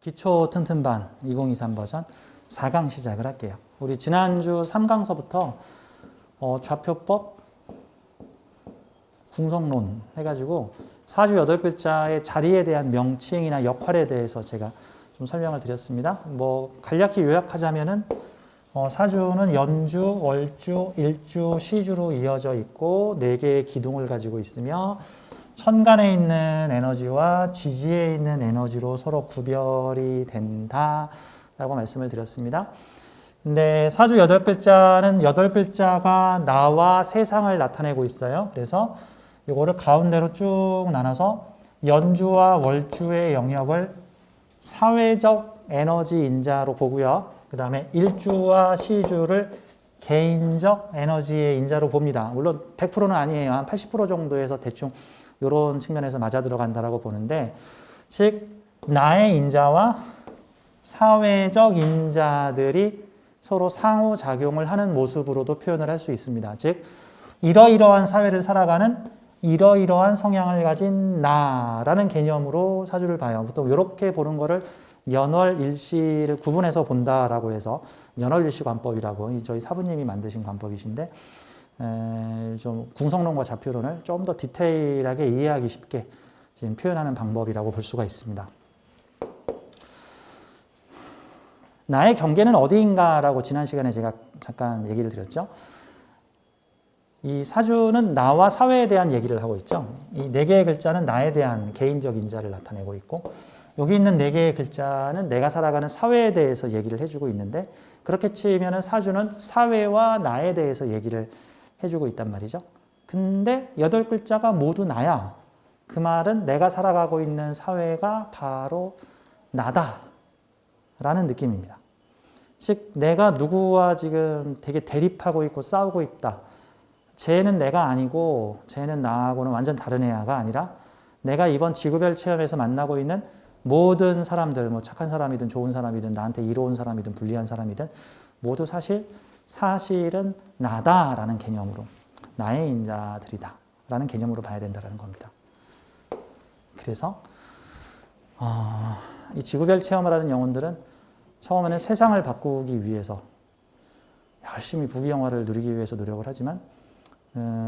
기초 튼튼반 2023 버전 4강 시작을 할게요. 우리 지난주 3강서부터 좌표법, 궁성론 해가지고 사주 8글자의 자리에 대한 명칭이나 역할에 대해서 제가 좀 설명을 드렸습니다. 간략히 요약하자면은 사주는 연주, 월주, 일주, 시주로 이어져 있고 4개의 기둥을 가지고 있으며 천간에 있는 에너지와 지지에 있는 에너지로 서로 구별이 된다라고 말씀을 드렸습니다. 근데 사주 8글자는 8글자가 나와 세상을 나타내고 있어요. 그래서 이거를 가운데로 쭉 나눠서 연주와 월주의 영역을 사회적 에너지 인자로 보고요. 그 다음에 일주와 시주를 개인적 에너지의 인자로 봅니다. 물론 100%는 아니에요. 한 80% 정도에서 대충 이런 측면에서 맞아 들어간다라고 보는데, 즉 나의 인자와 사회적 인자들이 서로 상호작용을 하는 모습으로도 표현을 할 수 있습니다. 즉 이러이러한 사회를 살아가는 이러이러한 성향을 가진 나라는 개념으로 사주를 봐요. 보통 이렇게 보는 거를 연월일시를 구분해서 본다라고 해서 연월일시 관법이라고 저희 사부님이 만드신 관법이신데, 좀 궁성론과 좌표론을 좀 더 디테일하게 이해하기 쉽게 지금 표현하는 방법이라고 볼 수가 있습니다. 나의 경계는 어디인가라고 지난 시간에 제가 잠깐 얘기를 드렸죠. 이 사주는 나와 사회에 대한 얘기를 하고 있죠. 이 4개의 글자는 나에 대한 개인적 인자를 나타내고 있고, 여기 있는 4개의 글자는 내가 살아가는 사회에 대해서 얘기를 해주고 있는데, 그렇게 치면 사주는 사회와 나에 대해서 얘기를 해주고 있단 말이죠. 근데 8글자가 모두 나야. 그 말은 내가 살아가고 있는 사회가 바로 나다 라는 느낌입니다. 즉 내가 누구와 지금 되게 대립하고 있고 싸우고 있다. 쟤는 내가 아니고 쟤는 나하고는 완전 다른 애야가 아니라 내가 이번 지구별 체험에서 만나고 있는 모든 사람들, 착한 사람이든 좋은 사람이든 나한테 이로운 사람이든 불리한 사람이든 모두 사실은 나다라는 개념으로, 나의 인자들이다 라는 개념으로 봐야 된다는 겁니다. 그래서 이 지구별 체험을 하는 영혼들은 처음에는 세상을 바꾸기 위해서 열심히 부귀영화를 누리기 위해서 노력을 하지만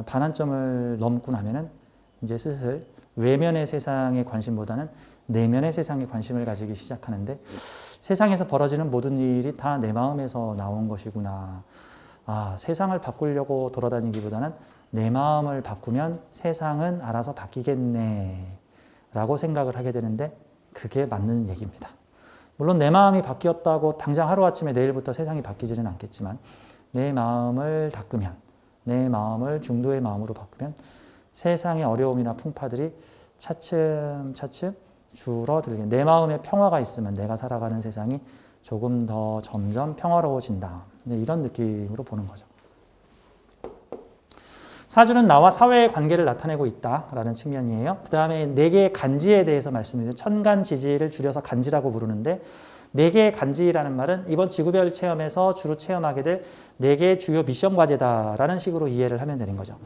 반환점을 넘고 나면은 이제 슬슬 외면의 세상에 관심보다는 내면의 세상에 관심을 가지기 시작하는데, 세상에서 벌어지는 모든 일이 다 내 마음에서 나온 것이구나. 세상을 바꾸려고 돌아다니기보다는 내 마음을 바꾸면 세상은 알아서 바뀌겠네 라고 생각을 하게 되는데, 그게 맞는 얘기입니다. 물론 내 마음이 바뀌었다고 당장 하루아침에 내일부터 세상이 바뀌지는 않겠지만, 내 마음을 닦으면, 내 마음을 중도의 마음으로 바꾸면 세상의 어려움이나 풍파들이 차츰차츰 줄어들게, 내 마음에 평화가 있으면 내가 살아가는 세상이 조금 더 점점 평화로워진다. 이런 느낌으로 보는 거죠. 사주는 나와 사회의 관계를 나타내고 있다라는 측면이에요. 그 다음에 4개의 간지에 대해서 말씀드려요. 천간지지를 줄여서 간지라고 부르는데, 4개의 간지라는 말은 이번 지구별 체험에서 주로 체험하게 될 4개의 주요 미션 과제다라는 식으로 이해를 하면 되는 거죠.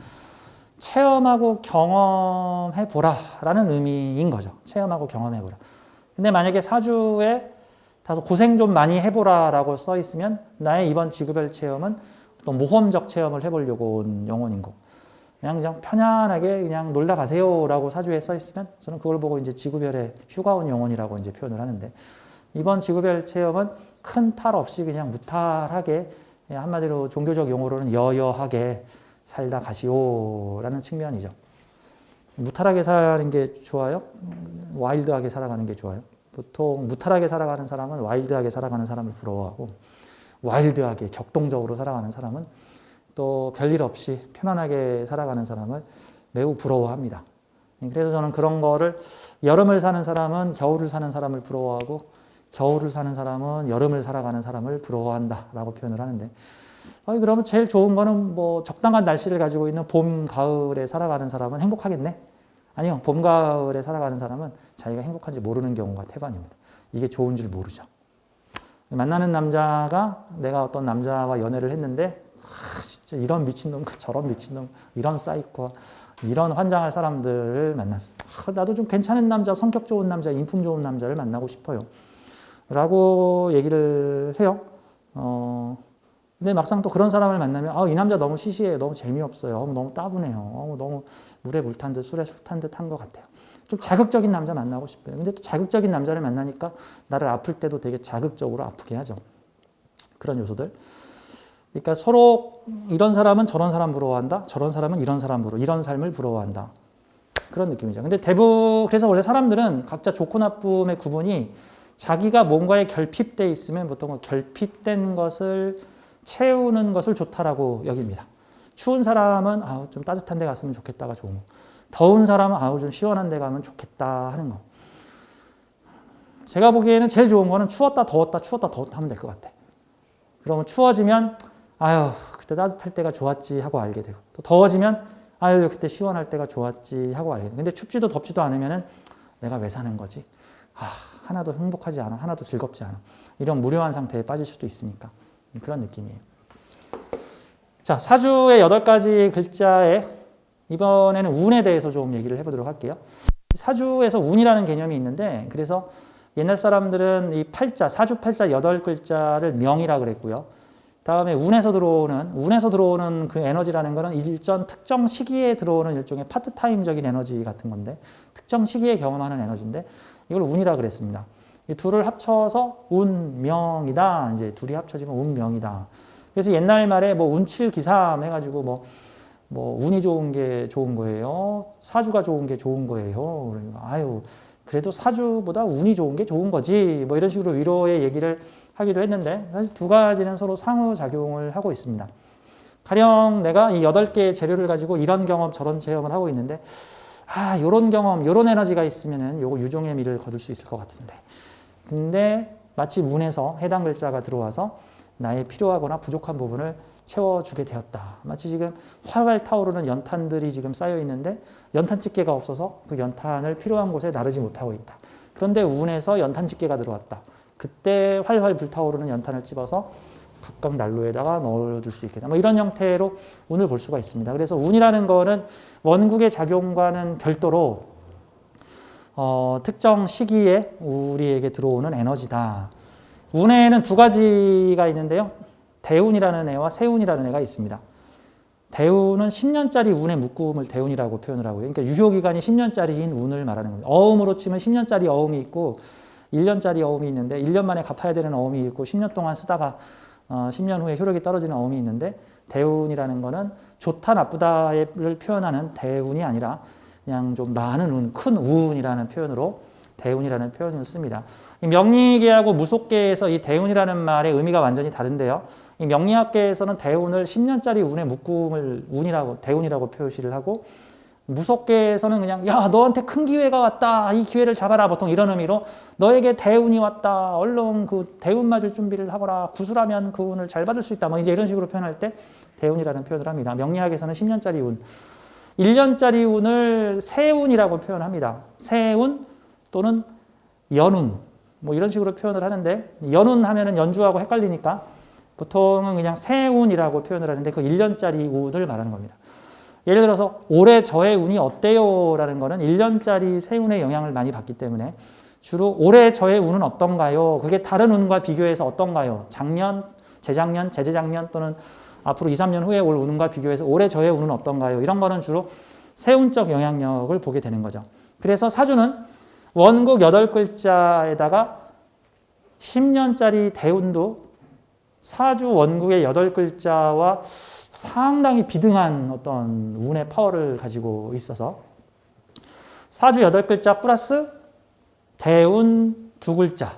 체험하고 경험해보라 라는 의미인 거죠. 체험하고 경험해보라. 근데 만약에 사주에 다소 고생 좀 많이 해보라 라고 써 있으면 나의 이번 지구별 체험은 또 모험적 체험을 해보려고 온 영혼인 거고, 그냥 편안하게 그냥 놀다 가세요 라고 사주에 써 있으면 저는 그걸 보고 이제 지구별의 휴가 온 영혼이라고 이제 표현을 하는데, 이번 지구별 체험은 큰 탈 없이 그냥 무탈하게, 한마디로 종교적 용어로는 여여하게 살다 가시오라는 측면이죠. 무탈하게 살아가는 게 좋아요? 와일드하게 살아가는 게 좋아요? 보통 무탈하게 살아가는 사람은 와일드하게 살아가는 사람을 부러워하고, 와일드하게 격동적으로 살아가는 사람은 또 별일 없이 편안하게 살아가는 사람을 매우 부러워합니다. 그래서 저는 그런 거를, 여름을 사는 사람은 겨울을 사는 사람을 부러워하고, 겨울을 사는 사람은 여름을 살아가는 사람을 부러워한다라고 표현을 하는데, 그러면 제일 좋은 거는 적당한 날씨를 가지고 있는 봄, 가을에 살아가는 사람은 행복하겠네? 아니요. 봄, 가을에 살아가는 사람은 자기가 행복한지 모르는 경우가 태반입니다. 이게 좋은 줄 모르죠. 만나는 남자가, 내가 어떤 남자와 연애를 했는데 진짜 이런 미친놈, 저런 미친놈, 이런 사이코, 이런 환장할 사람들을 만났어. 나도 좀 괜찮은 남자, 성격 좋은 남자, 인품 좋은 남자를 만나고 싶어요. 라고 얘기를 해요. 근데 막상 또 그런 사람을 만나면 이 남자 너무 시시해요. 너무 재미없어요. 너무 따분해요. 너무 물에 물 탄 듯 술에 술 탄 듯 한 것 같아요. 좀 자극적인 남자 만나고 싶어요. 근데 또 자극적인 남자를 만나니까 나를 아플 때도 되게 자극적으로 아프게 하죠. 그런 요소들. 그러니까 서로 이런 사람은 저런 사람 부러워한다. 저런 사람은 이런 사람 이런 삶을 부러워한다. 그런 느낌이죠. 근데 그래서 원래 사람들은 각자 좋고 나쁨의 구분이 자기가 뭔가에 결핍돼 있으면 보통 결핍된 것을 채우는 것을 좋다라고 여깁니다. 추운 사람은 좀 따뜻한 데 갔으면 좋겠다가 좋은 거. 더운 사람은 좀 시원한 데 가면 좋겠다 하는 거. 제가 보기에는 제일 좋은 거는 추웠다 더웠다 하면 될 것 같아. 그러면 추워지면 그때 따뜻할 때가 좋았지 하고 알게 되고, 또 더워지면 그때 시원할 때가 좋았지 하고 알게 되고. 근데 춥지도 덥지도 않으면 내가 왜 사는 거지? 하나도 행복하지 않아. 하나도 즐겁지 않아. 이런 무료한 상태에 빠질 수도 있으니까. 그런 느낌이에요. 자, 사주의 8가지 글자에 이번에는 운에 대해서 좀 얘기를 해보도록 할게요. 사주에서 운이라는 개념이 있는데, 그래서 옛날 사람들은 이 사주 팔자 8글자를 명이라 그랬고요. 다음에 운에서 들어오는 그 에너지라는 거는 일전 특정 시기에 들어오는 일종의 파트타임적인 에너지 같은 건데, 특정 시기에 경험하는 에너지인데, 이걸 운이라 그랬습니다. 이 둘을 합쳐서 운명이다. 이제 둘이 합쳐지면 운명이다. 그래서 옛날 말에 운칠기삼 해가지고 운이 좋은 게 좋은 거예요. 사주가 좋은 게 좋은 거예요. 그러니까 그래도 사주보다 운이 좋은 게 좋은 거지. 이런 식으로 위로의 얘기를 하기도 했는데, 사실 두 가지는 서로 상호작용을 하고 있습니다. 가령 내가 이 8개의 재료를 가지고 이런 경험 저런 체험을 하고 있는데, 요런 경험, 요런 에너지가 있으면은 요거 유종의 미를 거둘 수 있을 것 같은데. 근데 마치 운에서 해당 글자가 들어와서 나의 필요하거나 부족한 부분을 채워주게 되었다. 마치 지금 활활 타오르는 연탄들이 지금 쌓여 있는데 연탄 집게가 없어서 그 연탄을 필요한 곳에 나르지 못하고 있다. 그런데 운에서 연탄 집게가 들어왔다. 그때 활활 불타오르는 연탄을 집어서 각각 난로에다가 넣어줄 수 있겠다. 이런 형태로 운을 볼 수가 있습니다. 그래서 운이라는 거는 원국의 작용과는 별도로 특정 시기에 우리에게 들어오는 에너지다. 운에는 두 가지가 있는데요. 대운이라는 애와 세운이라는 애가 있습니다. 대운은 10년짜리 운의 묶음을 대운이라고 표현을 하고요. 그러니까 유효기간이 10년짜리인 운을 말하는 겁니다. 어음으로 치면 10년짜리 어음이 있고 1년짜리 어음이 있는데 1년 만에 갚아야 되는 어음이 있고 10년 동안 쓰다가 10년 후에 효력이 떨어지는 어음이 있는데, 대운이라는 거는 좋다 나쁘다를 표현하는 대운이 아니라 그냥 좀 많은 운, 큰 운이라는 표현으로 대운이라는 표현을 씁니다. 이 명리계하고 무속계에서 이 대운이라는 말의 의미가 완전히 다른데요. 이 명리학계에서는 대운을 10년짜리 운의 묶음을 대운이라고 표시를 하고, 무속계에서는 그냥 너한테 큰 기회가 왔다. 이 기회를 잡아라. 보통 이런 의미로 너에게 대운이 왔다. 얼른 그 대운 맞을 준비를 하거라. 구술하면 그 운을 잘 받을 수 있다. 이제 이런 식으로 표현할 때 대운이라는 표현을 합니다. 명리학에서는 10년짜리 운. 1년짜리 운을 세운이라고 표현합니다. 세운 또는 연운. 이런 식으로 표현을 하는데, 연운 하면은 연주하고 헷갈리니까 보통은 그냥 세운이라고 표현을 하는데, 그 1년짜리 운을 말하는 겁니다. 예를 들어서 올해 저의 운이 어때요? 라는 거는 1년짜리 세운의 영향을 많이 받기 때문에 주로 올해 저의 운은 어떤가요? 그게 다른 운과 비교해서 어떤가요? 작년, 재작년, 재재작년 또는 앞으로 2, 3년 후에 올 운과 비교해서 올해 저의 운은 어떤가요? 이런 거는 주로 세운적 영향력을 보게 되는 거죠. 그래서 사주는 원국 8글자에다가 10년짜리 대운도 사주 원국의 8글자와 상당히 비등한 어떤 운의 파워를 가지고 있어서 사주 8글자 플러스 대운 2글자,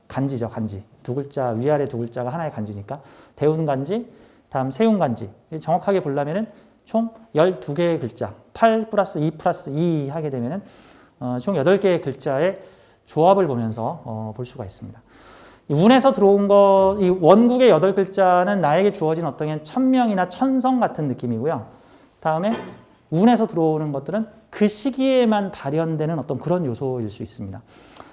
간지죠, 간지. 2글자, 위아래 2글자가 하나의 간지니까 대운 간지, 다음 세운 간지. 정확하게 보려면은 총 12개의 글자, 8 플러스 2 플러스 2 하게 되면은 총 8개의 글자의 조합을 보면서 볼 수가 있습니다. 운에서 들어온 이 원국의 8글자는 나에게 주어진 어떤 천명이나 천성 같은 느낌이고요. 다음에 운에서 들어오는 것들은 그 시기에만 발현되는 어떤 그런 요소일 수 있습니다.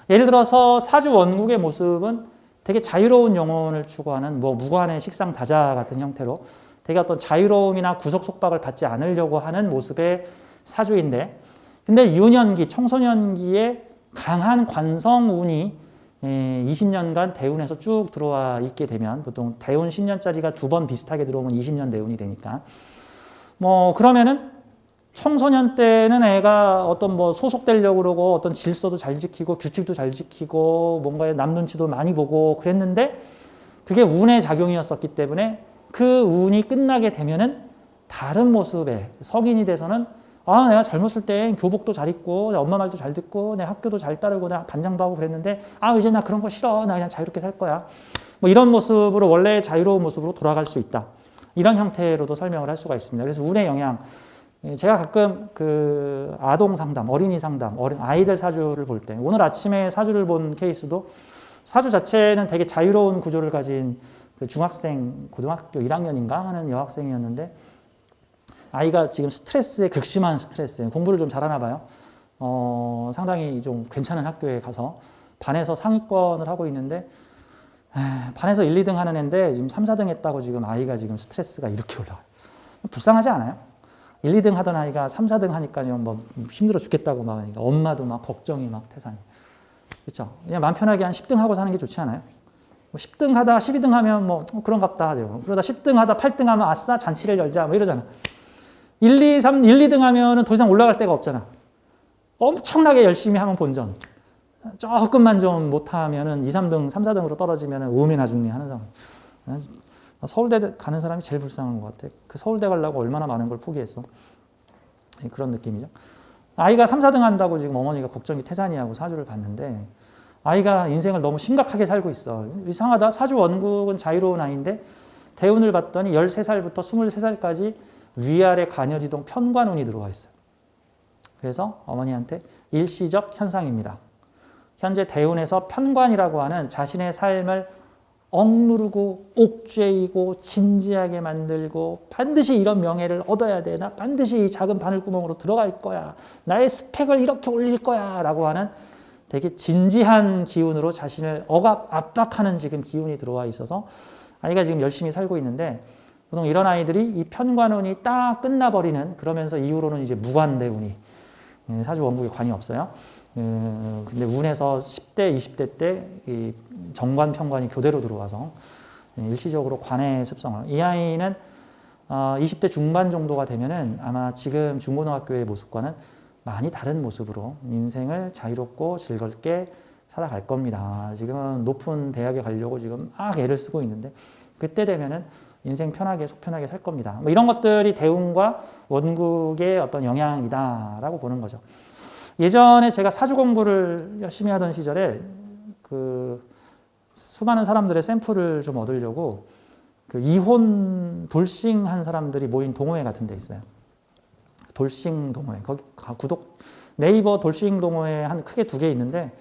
예를 들어서 사주 원국의 모습은 되게 자유로운 영혼을 추구하는 무관의 식상다자 같은 형태로 되게 어떤 자유로움이나 구속 속박을 받지 않으려고 하는 모습의 사주인데, 근데 유년기, 청소년기에 강한 관성운이 20년간 대운에서 쭉 들어와 있게 되면, 보통 대운 10년짜리가 두 번 비슷하게 들어오면 20년 대운이 되니까, 뭐 그러면은 청소년 때는 애가 어떤 뭐 소속되려고 그러고 어떤 질서도 잘 지키고 규칙도 잘 지키고 뭔가에 남 눈치도 많이 보고 그랬는데, 그게 운의 작용이었었기 때문에 그 운이 끝나게 되면은 다른 모습의 성인이 돼서는, 아, 내가 젊었을 땐 교복도 잘 입고 내 엄마 말도 잘 듣고 내 학교도 잘 따르고 내가 반장도 하고 그랬는데, 아, 이제 나 그런 거 싫어. 나 그냥 자유롭게 살 거야. 뭐 이런 모습으로, 원래 자유로운 모습으로 돌아갈 수 있다. 이런 형태로도 설명을 할 수가 있습니다. 그래서 운의 영향, 제가 가끔 그 아동 상담, 어린이 상담, 아이들 사주를 볼 때, 오늘 아침에 사주를 본 케이스도 사주 자체는 되게 자유로운 구조를 가진 그 중학생, 고등학교 1학년인가 하는 여학생이었는데, 아이가 지금 스트레스에, 극심한 스트레스에, 공부를 좀 잘하나 봐요. 상당히 좀 괜찮은 학교에 가서 반에서 상위권을 하고 있는데, 반에서 1, 2등 하는 애인데 지금 3, 4등 했다고 지금 아이가 지금 스트레스가 이렇게 올라와요. 불쌍하지 않아요? 1, 2등 하던 아이가 3, 4등 하니까요, 뭐 힘들어 죽겠다고 막 하니까 엄마도 막 걱정이 막 태산이. 그렇죠? 그냥 마음 편하게 한 10등 하고 사는 게 좋지 않아요? 뭐 10등 하다 12등 하면 뭐 그런갑다 하죠. 그러다 10등 하다 8등 하면 아싸 잔치를 열자 뭐 이러잖아. 1, 2, 3, 1, 2등 하면은 더 이상 올라갈 데가 없잖아. 엄청나게 열심히 하면 본전. 조금만 좀 못하면은 2, 3등, 3, 4등으로 떨어지면은 오메나 죽니 하는 상황. 서울대 가는 사람이 제일 불쌍한 것 같아. 그 서울대 가려고 얼마나 많은 걸 포기했어. 그런 느낌이죠. 아이가 3, 4등 한다고 지금 어머니가 걱정이 태산이하고 사주를 봤는데, 아이가 인생을 너무 심각하게 살고 있어. 이상하다. 사주 원국은 자유로운 아이인데 대운을 봤더니 13살부터 23살까지 위아래 관여지동 편관운이 들어와 있어요. 그래서 어머니한테 일시적 현상입니다. 현재 대운에서 편관이라고 하는 자신의 삶을 억누르고 옥죄이고 진지하게 만들고, 반드시 이런 명예를 얻어야 돼. 나 반드시 이 작은 바늘구멍으로 들어갈 거야. 나의 스펙을 이렇게 올릴 거야. 라고 하는 되게 진지한 기운으로 자신을 압박하는 지금 기운이 들어와 있어서 아이가 지금 열심히 살고 있는데, 보통 이런 아이들이 이 편관운이 딱 끝나버리는, 그러면서 이후로는 이제 무관대운이, 사주 원국에 관이 없어요. 근데 운에서 10대, 20대 때 이 정관, 편관이 교대로 들어와서 일시적으로 관의 습성을, 이 아이는 20대 중반 정도가 되면은 아마 지금 중고등학교의 모습과는 많이 다른 모습으로 인생을 자유롭고 즐겁게 살아갈 겁니다. 지금은 높은 대학에 가려고 지금 막 애를 쓰고 있는데, 그때 되면은 인생 편하게, 속 편하게 살 겁니다. 뭐 이런 것들이 대운과 원국의 어떤 영향이다라고 보는 거죠. 예전에 제가 사주 공부를 열심히 하던 시절에 그 수많은 사람들의 샘플을 좀 얻으려고 그 이혼 돌싱한 사람들이 모인 동호회 같은 데 있어요. 돌싱 동호회. 거기 네이버 돌싱 동호회 한 크게 두 개 있는데,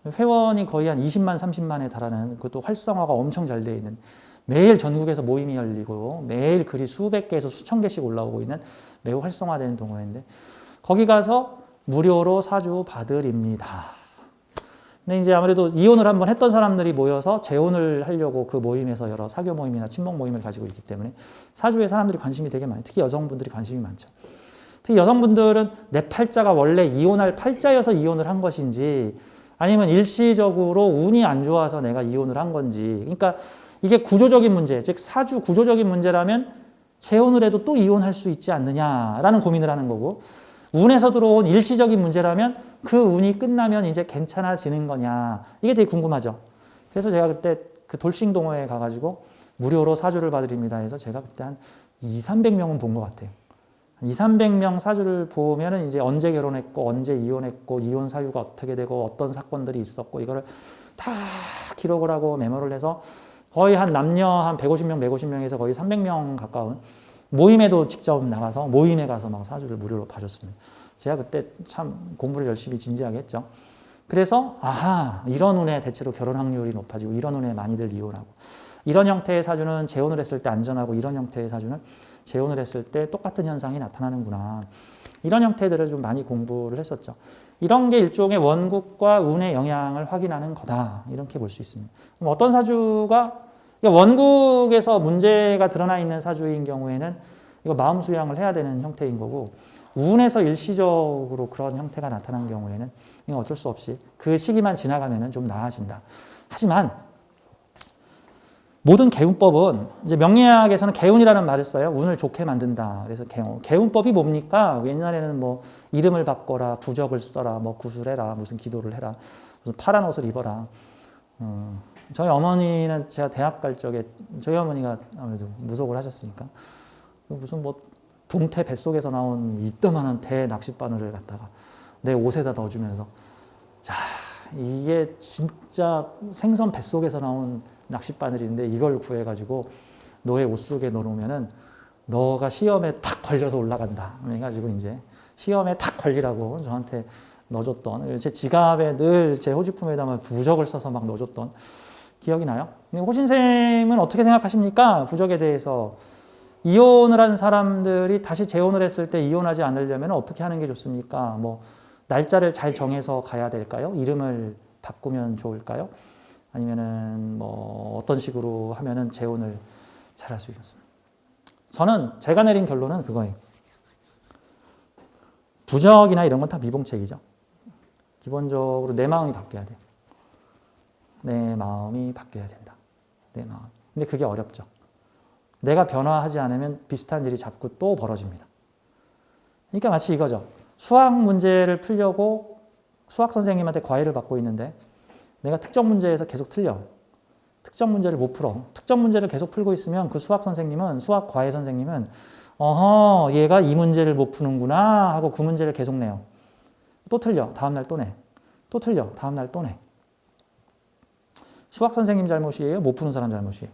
회원이 거의 한 20만, 30만에 달하는, 그것도 활성화가 엄청 잘 되어 있는, 매일 전국에서 모임이 열리고 매일 글이 수백 개에서 수천 개씩 올라오고 있는 매우 활성화된 동호회인데, 거기 가서 무료로 사주 받으립니다. 근데 이제 아무래도 이혼을 한번 했던 사람들이 모여서 재혼을 하려고 그 모임에서 여러 사교 모임이나 친목 모임을 가지고 있기 때문에 사주에 사람들이 관심이 되게 많아요. 특히 여성분들이 관심이 많죠. 특히 여성분들은 내 팔자가 원래 이혼할 팔자여서 이혼을 한 것인지, 아니면 일시적으로 운이 안 좋아서 내가 이혼을 한 건지, 그러니까 이게 구조적인 문제, 즉 사주 구조적인 문제라면 재혼을 해도 또 이혼할 수 있지 않느냐라는 고민을 하는 거고, 운에서 들어온 일시적인 문제라면 그 운이 끝나면 이제 괜찮아지는 거냐, 이게 되게 궁금하죠. 그래서 제가 그때 그 돌싱 동호회에 가가지고 무료로 사주를 봐드립니다 해서 제가 그때 한 200~300명은 본 것 같아요. 200~300명 사주를 보면은 이제 언제 결혼했고 언제 이혼했고 이혼 사유가 어떻게 되고 어떤 사건들이 있었고, 이거를 다 기록을 하고 메모를 해서 거의 한 남녀 한 150명, 150명에서 거의 300명 가까운 모임에도 직접 나가서 모임에 가서 막 사주를 무료로 봐줬습니다. 제가 그때 참 공부를 열심히 진지하게 했죠. 그래서 아하, 이런 운에 대체로 결혼 확률이 높아지고 이런 운에 많이들 이혼하고, 이런 형태의 사주는 재혼을 했을 때 안전하고 이런 형태의 사주는 재혼을 했을 때 똑같은 현상이 나타나는구나. 이런 형태들을 좀 많이 공부를 했었죠. 이런 게 일종의 원국과 운의 영향을 확인하는 거다, 이렇게 볼 수 있습니다. 그럼 어떤 사주가 그러니까 원국에서 문제가 드러나 있는 사주인 경우에는 이거 마음 수양을 해야 되는 형태인 거고, 운에서 일시적으로 그런 형태가 나타난 경우에는 이건 어쩔 수 없이 그 시기만 지나가면 좀 나아진다. 하지만 모든 개운법은 이제 명리학에서는 개운이라는 말을 써요. 운을 좋게 만든다. 그래서 개운법이 뭡니까? 옛날에는 뭐 이름을 바꿔라, 부적을 써라, 뭐 구술해라, 무슨 기도를 해라, 무슨 파란 옷을 입어라. 저희 어머니는 제가 대학 갈 적에 저희 어머니가 아무래도 무속을 하셨으니까 무슨 뭐 동태 뱃속에서 나온 이따만한 대 낚싯바늘을 갖다가 내 옷에다 넣어주면서, 자, 이게 진짜 생선 뱃속에서 나온 낚싯바늘인데 이걸 구해가지고 너의 옷 속에 넣어놓으면은 너가 시험에 탁 걸려서 올라간다. 해가지고 이제 시험에 탁 걸리라고 저한테 넣어줬던, 제 지갑에 늘 제 호지품에다가 부적을 써서 막 넣어줬던 기억이 나요. 근데 호신쌤은 어떻게 생각하십니까? 부적에 대해서. 이혼을 한 사람들이 다시 재혼을 했을 때 이혼하지 않으려면 어떻게 하는 게 좋습니까? 뭐 날짜를 잘 정해서 가야 될까요? 이름을 바꾸면 좋을까요? 아니면은 뭐 어떤 식으로 하면은 재혼을 잘할 수 있겠습니다. 저는 제가 내린 결론은 그거예요. 부적이나 이런 건 다 미봉책이죠. 기본적으로 내 마음이 바뀌어야 돼. 내 마음이 바뀌어야 된다. 내 마음. 근데 그게 어렵죠. 내가 변화하지 않으면 비슷한 일이 자꾸 또 벌어집니다. 그러니까 마치 이거죠. 수학 문제를 풀려고 수학 선생님한테 과외를 받고 있는데 내가 특정 문제에서 계속 틀려. 특정 문제를 못 풀어. 특정 문제를 계속 풀고 있으면 그 수학 선생님은, 수학 과외 선생님은 어허, 얘가 이 문제를 못 푸는구나 하고 그 문제를 계속 내요. 또 틀려. 다음날 또 내. 또 틀려. 다음날 또 내. 수학 선생님 잘못이에요? 못 푸는 사람 잘못이에요?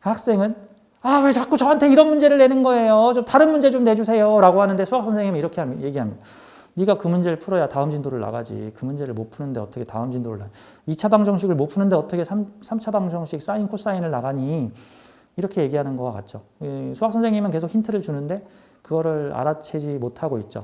학생은 왜 자꾸 저한테 이런 문제를 내는 거예요? 좀 다른 문제 좀 내주세요. 라고 하는데 수학 선생님이 이렇게 얘기합니다. 네가 그 문제를 풀어야 다음 진도를 나가지. 그 문제를 못 푸는데 어떻게 다음 진도를 나가? 2차 방정식을 못 푸는데 어떻게 3차 방정식 사인 코사인을 나가니? 이렇게 얘기하는 거와 같죠. 수학 선생님은 계속 힌트를 주는데 그거를 알아채지 못하고 있죠.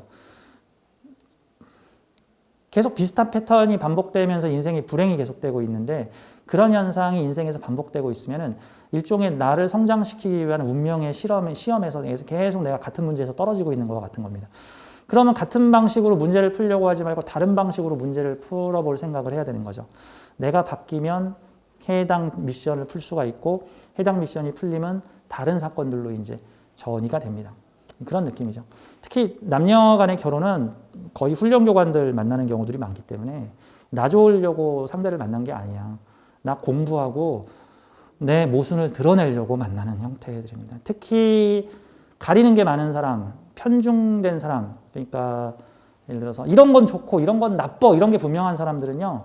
계속 비슷한 패턴이 반복되면서 인생의 불행이 계속되고 있는데, 그런 현상이 인생에서 반복되고 있으면은 일종의 나를 성장시키기 위한 운명의 시험에서 계속 내가 같은 문제에서 떨어지고 있는 것과 같은 겁니다. 그러면 같은 방식으로 문제를 풀려고 하지 말고 다른 방식으로 문제를 풀어볼 생각을 해야 되는 거죠. 내가 바뀌면 해당 미션을 풀 수가 있고, 해당 미션이 풀리면 다른 사건들로 이제 전이가 됩니다. 그런 느낌이죠. 특히 남녀 간의 결혼은 거의 훈련 교관들 만나는 경우들이 많기 때문에 나 좋으려고 상대를 만난 게 아니야. 나 공부하고 내 모순을 드러내려고 만나는 형태들입니다. 특히 가리는 게 많은 사람, 편중된 사람, 그러니까 예를 들어서 이런 건 좋고 이런 건 나빠, 이런 게 분명한 사람들은요,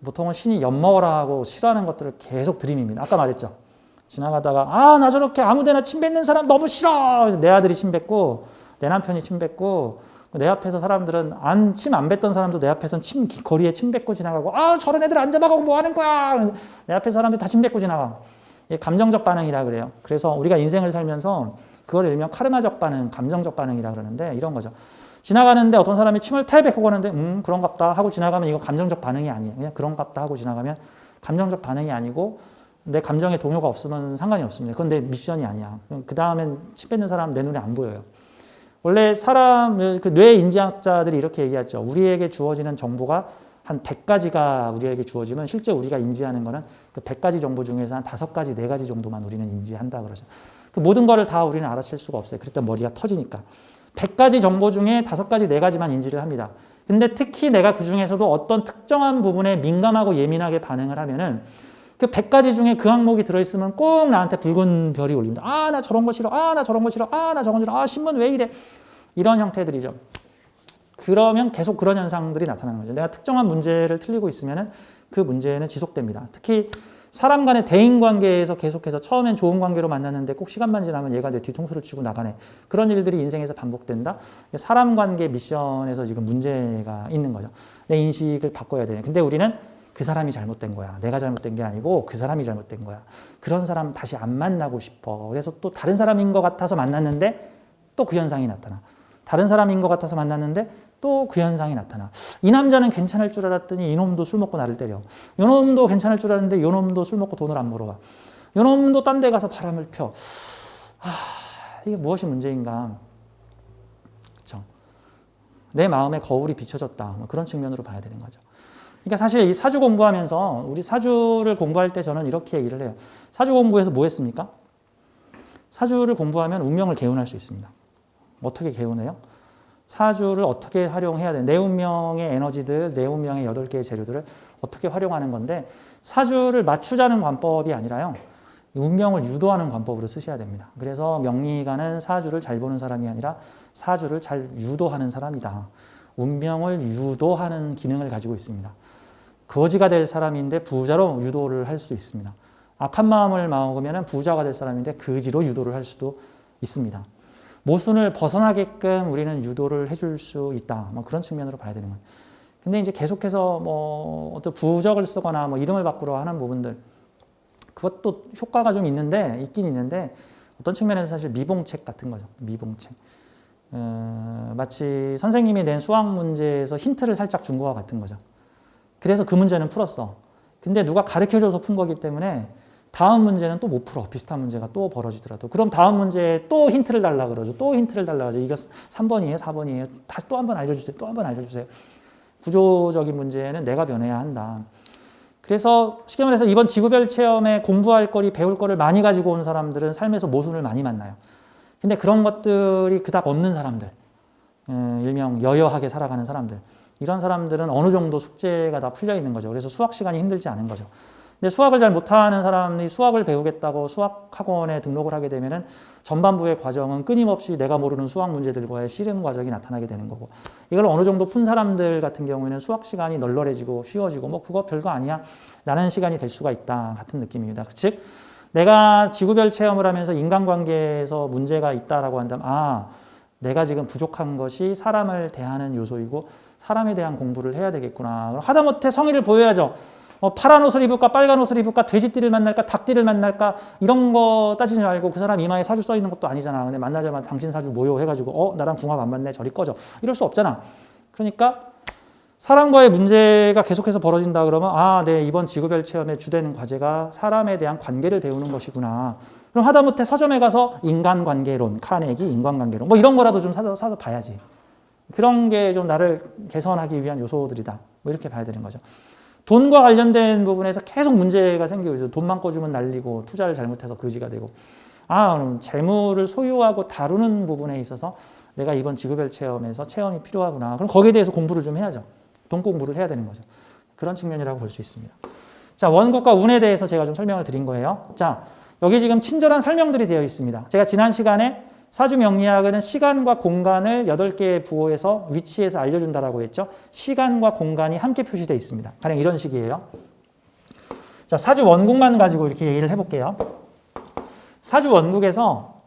보통은 신이 엿먹어라 하고 싫어하는 것들을 계속 들이밉니다. 아까 말했죠. 지나가다가 나 저렇게 아무데나 침 뱉는 사람 너무 싫어. 내 아들이 침 뱉고 내 남편이 침 뱉고, 내 앞에서 사람들은 침 안 뱉던 사람도 내 앞에서는 거리에 침 뱉고 지나가고, 저런 애들 안 잡아가고 뭐 하는 거야. 내 앞에 사람들 다 침 뱉고 지나가. 이게 감정적 반응이라 그래요. 그래서 우리가 인생을 살면서 그걸 일명 카르마적 반응, 감정적 반응이라 그러는데, 이런 거죠. 지나가는데 어떤 사람이 침을 뱉고 가는데 그런갑다 하고 지나가면 이거 감정적 반응이 아니에요. 그냥 그런갑다 하고 지나가면 감정적 반응이 아니고, 내 감정에 동요가 없으면 상관이 없습니다. 그건 내 미션이 아니야. 그 다음엔 침 뱉는 사람 내 눈에 안 보여요. 원래 그 뇌 인지학자들이 이렇게 얘기하죠. 우리에게 주어지는 정보가 한 100가지가 우리에게 주어지면 실제 우리가 인지하는 거는 그 100가지 정보 중에서 한 5가지, 4가지 정도만 우리는 인지한다 그러죠. 그 모든 거를 다 우리는 알아챌 수가 없어요. 그랬더니 머리가 터지니까. 100가지 정보 중에 5가지, 4가지만 인지를 합니다. 근데 특히 내가 그 중에서도 어떤 특정한 부분에 민감하고 예민하게 반응을 하면은 그 100가지 중에 그 항목이 들어있으면 꼭 나한테 붉은 별이 올립니다. 나 저런 거 싫어. 나 저런 거 싫어. 나 저런 거 싫어. 신문 왜 이래. 이런 형태들이죠. 그러면 계속 그런 현상들이 나타나는 거죠. 내가 특정한 문제를 틀리고 있으면 그 문제는 지속됩니다. 특히 사람 간의 대인관계에서 계속해서 처음엔 좋은 관계로 만났는데 꼭 시간만 지나면 얘가 내 뒤통수를 치고 나가네. 그런 일들이 인생에서 반복된다. 사람 관계 미션에서 지금 문제가 있는 거죠. 내 인식을 바꿔야 되네. 근데 우리는 그 사람이 잘못된 거야. 내가 잘못된 게 아니고 그 사람이 잘못된 거야. 그런 사람 다시 안 만나고 싶어. 그래서 또 다른 사람인 것 같아서 만났는데 또 그 현상이 나타나. 다른 사람인 것 같아서 만났는데 또 그 현상이 나타나. 이 남자는 괜찮을 줄 알았더니 이놈도 술 먹고 나를 때려. 요놈도 괜찮을 줄 알았는데 요놈도 술 먹고 돈을 안 벌어와. 요놈도 딴 데 가서 바람을 펴. 이게 무엇이 문제인가? 그렇죠? 내 마음에 거울이 비춰졌다. 뭐 그런 측면으로 봐야 되는 거죠. 그러니까 사실 이 사주 공부하면서 우리 사주를 공부할 때 저는 이렇게 얘기를 해요. 사주 공부에서 뭐 했습니까? 사주를 공부하면 운명을 개운할 수 있습니다. 어떻게 개운해요? 사주를 어떻게 활용해야 돼? 내 운명의 에너지들, 내 운명의 8개의 재료들을 어떻게 활용하는 건데 사주를 맞추자는 관법이 아니라요. 운명을 유도하는 관법으로 쓰셔야 됩니다. 그래서 명리가는 사주를 잘 보는 사람이 아니라 사주를 잘 유도하는 사람이다. 운명을 유도하는 기능을 가지고 있습니다. 거지가 될 사람인데 부자로 유도를 할 수 있습니다. 악한 마음을 먹으면 부자가 될 사람인데 거지로 유도를 할 수도 있습니다. 모순을 벗어나게끔 우리는 유도를 해줄 수 있다. 뭐 그런 측면으로 봐야 되는 거예요. 근데 이제 계속해서 뭐 어떤 부적을 쓰거나 뭐 이름을 바꾸려 하는 부분들, 그것도 효과가 좀 있긴 있는데 어떤 측면에서 사실 미봉책 같은 거죠. 미봉책. 마치 선생님이 낸 수학 문제에서 힌트를 살짝 준 거와 같은 거죠. 그래서 그 문제는 풀었어. 근데 누가 가르쳐줘서 푼 거기 때문에 다음 문제는 또 못 풀어. 비슷한 문제가 또 벌어지더라도. 그럼 다음 문제에 또 힌트를 달라 그러죠. 또 힌트를 달라 그러죠. 이거 3번이에요? 4번이에요? 다시 또 한 번 알려주세요. 또 한 번 알려주세요. 구조적인 문제는 내가 변해야 한다. 그래서 쉽게 말해서 이번 지구별 체험에 공부할 거리, 배울 거를 많이 가지고 온 사람들은 삶에서 모순을 많이 만나요. 근데 그런 것들이 그닥 없는 사람들, 일명 여여하게 살아가는 사람들, 이런 사람들은 어느 정도 숙제가 다 풀려 있는 거죠. 그래서 수학 시간이 힘들지 않은 거죠. 근데 수학을 잘 못하는 사람이 수학을 배우겠다고 수학학원에 등록을 하게 되면은 전반부의 과정은 끊임없이 내가 모르는 수학 문제들과의 씨름 과정이 나타나게 되는 거고, 이걸 어느 정도 푼 사람들 같은 경우에는 수학 시간이 널널해지고 쉬워지고 뭐 그거 별거 아니야 라는 시간이 될 수가 있다 같은 느낌입니다. 즉 내가 지구별 체험을 하면서 인간관계에서 문제가 있다라고 한다면 내가 지금 부족한 것이 사람을 대하는 요소이고 사람에 대한 공부를 해야 되겠구나. 하다못해 성의를 보여야죠. 파란 옷을 입을까 빨간 옷을 입을까 돼지띠를 만날까 닭띠를 만날까 이런 거 따지지 말고 그 사람 이마에 사주 써 있는 것도 아니잖아. 근데 만나자마자 당신 사주 뭐요 해가지고 나랑 궁합 안 맞네 저리 꺼져 이럴 수 없잖아. 그러니까 사람과의 문제가 계속해서 벌어진다 그러면 네, 이번 지구별 체험의 주된 과제가 사람에 대한 관계를 배우는 것이구나. 그럼 하다못해 서점에 가서 인간관계론, 카네기 인간관계론 뭐 이런 거라도 좀 사서 봐야지. 그런 게 좀 나를 개선하기 위한 요소들이다. 뭐 이렇게 봐야 되는 거죠. 돈과 관련된 부분에서 계속 문제가 생기고 있어요. 돈만 꿔주면 날리고 투자를 잘못해서 거지가 되고 재물을 소유하고 다루는 부분에 있어서 내가 이번 지구별 체험에서 체험이 필요하구나. 그럼 거기에 대해서 공부를 좀 해야죠. 돈 공부를 해야 되는 거죠. 그런 측면이라고 볼 수 있습니다. 자, 원국과 운에 대해서 제가 좀 설명을 드린 거예요. 자, 여기 지금 친절한 설명들이 되어 있습니다. 제가 지난 시간에 사주 명리학은 시간과 공간을 8개의 부호에서 위치해서 알려준다라고 했죠. 시간과 공간이 함께 표시되어 있습니다. 가령 이런 식이에요. 자, 사주 원국만 가지고 이렇게 얘기를 해볼게요. 사주 원국에서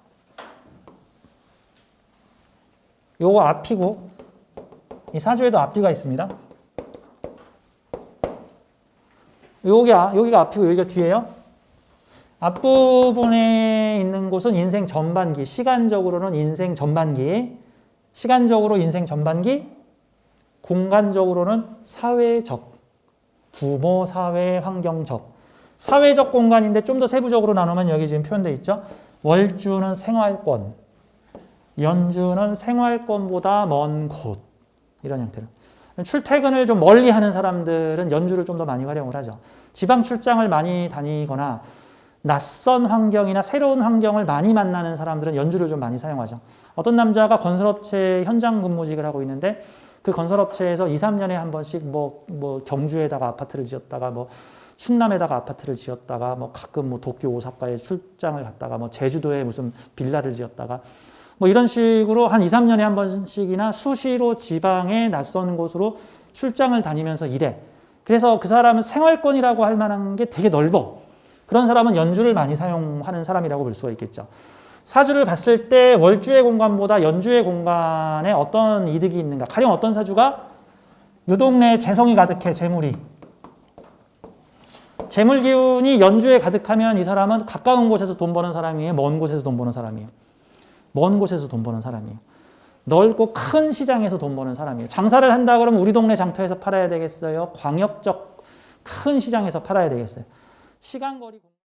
요거 앞이고 이 사주에도 앞뒤가 있습니다. 여기가 앞이고 여기가 뒤예요. 앞부분에 있는 곳은 인생 전반기, 시간적으로는 인생 전반기, 시간적으로 인생 전반기, 공간적으로는 사회적, 부모, 사회, 환경적. 사회적 공간인데 좀 더 세부적으로 나누면 여기 지금 표현되어 있죠. 월주는 생활권, 연주는 생활권보다 먼 곳. 이런 형태로. 출퇴근을 좀 멀리 하는 사람들은 연주를 좀 더 많이 활용을 하죠. 지방 출장을 많이 다니거나 낯선 환경이나 새로운 환경을 많이 만나는 사람들은 연주를 좀 많이 사용하죠. 어떤 남자가 건설업체 현장 근무직을 하고 있는데 그 건설업체에서 2, 3년에 한 번씩 뭐 경주에다가 아파트를 지었다가 뭐 충남에다가 아파트를 지었다가 뭐 가끔 뭐 도쿄, 오사카에 출장을 갔다가 뭐 제주도에 무슨 빌라를 지었다가 뭐 이런 식으로 한 2, 3년에 한 번씩이나 수시로 지방의 낯선 곳으로 출장을 다니면서 일해. 그래서 그 사람은 생활권이라고 할 만한 게 되게 넓어. 그런 사람은 연주를 많이 사용하는 사람이라고 볼 수가 있겠죠. 사주를 봤을 때 월주의 공간보다 연주의 공간에 어떤 이득이 있는가. 가령 어떤 사주가 요 동네에 재성이 가득해, 재물이. 재물 기운이 연주에 가득하면 이 사람은 가까운 곳에서 돈 버는 사람이에요? 먼 곳에서 돈 버는 사람이에요? 먼 곳에서 돈 버는 사람이에요. 넓고 큰 시장에서 돈 버는 사람이에요. 장사를 한다 그러면 우리 동네 장터에서 팔아야 되겠어요? 광역적 큰 시장에서 팔아야 되겠어요? 시간 거리